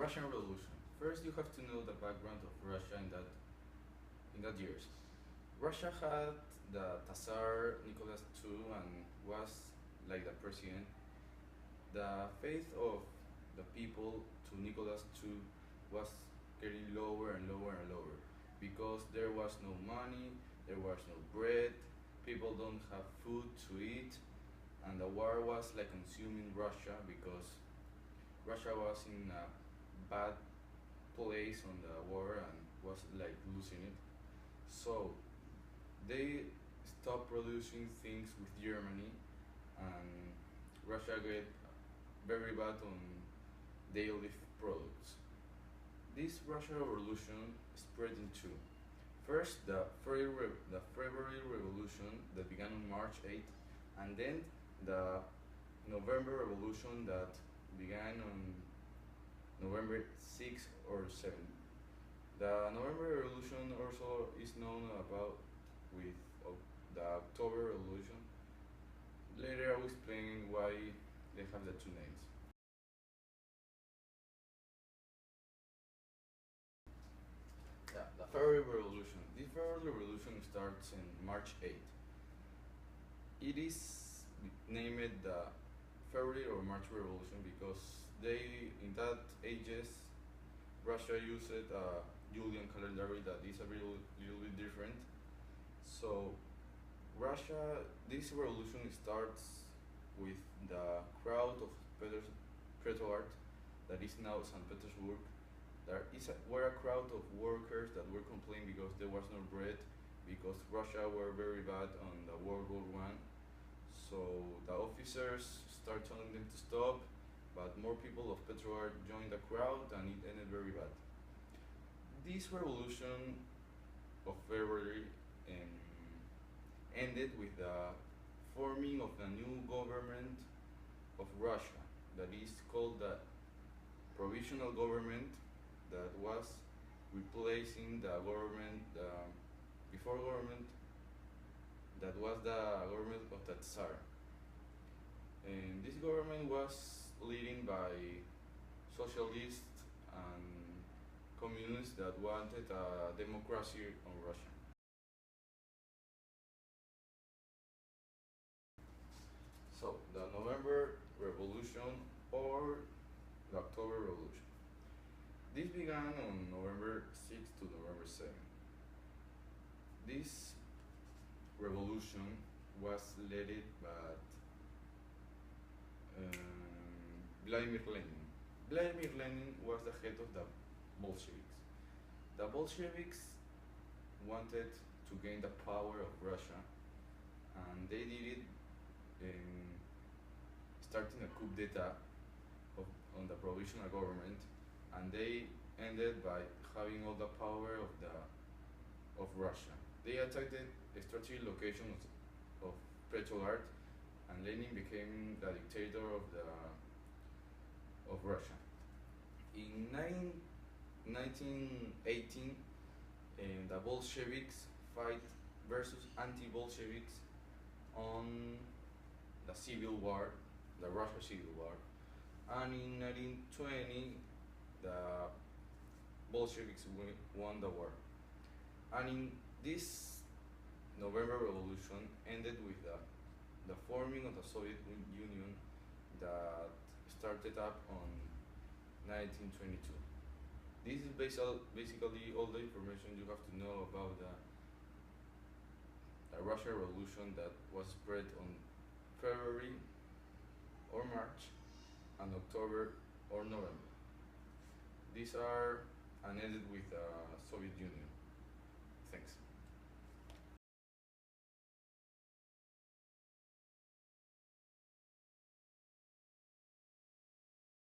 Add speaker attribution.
Speaker 1: Russian Revolution. First, you have to know the background of Russia in that years. Russia had the Tsar Nicolas II and was like the president. The faith of the people to Nicolas II was getting lower and lower and lower because there was no money, there was no bread, people don't have food to eat, and the war was like consuming Russia because Russia was in a bad place on the war and was like losing it. So they stopped producing things with Germany, and Russia get very bad on daily products. This Russian Revolution spread into first the February Revolution that began on March 8th, and then the November Revolution that began on November 6th or 7th. The November Revolution also is known about with the October Revolution. Later I will explain why they have the two names. Yeah, the February Revolution. This February Revolution starts in March 8th. It is named the February or March Revolution because they, in that ages, Russia used a Julian calendar that is a little bit different. So Russia, this revolution starts with the crowd of Petrograd, that is now St. Petersburg. Were a crowd of workers that were complaining because there was no bread, because Russia were very bad on the World War One. So the officers start telling them to stop, but more people of Petrograd joined the crowd, and it ended very bad. This revolution of February ended with the forming of the new government of Russia, that is called the provisional government, that was replacing the government, the before government, that was the government of the Tsar. And this government was leading by socialists and communists that wanted a democracy on Russia. So the November Revolution or the October Revolution. This began on November 6th to November 7th. This revolution was led by Vladimir Lenin. Vladimir Lenin was the head of the Bolsheviks. The Bolsheviks wanted to gain the power of Russia, and they did it in starting a coup d'etat on the provisional government, and they ended by having all the power of Russia. They attacked the strategic locations of Petrograd, and Lenin became the dictator of Russia. In 1918, the Bolsheviks fight versus anti-Bolsheviks on the Civil War, the Russia Civil War, and in 1920, the Bolsheviks won the war. And in this November Revolution ended with the forming of the Soviet Union that started up on 1922. This is basically all the information you have to know about the Russian Revolution that was spread on February or March and October or November. These are and ended with the Soviet Union.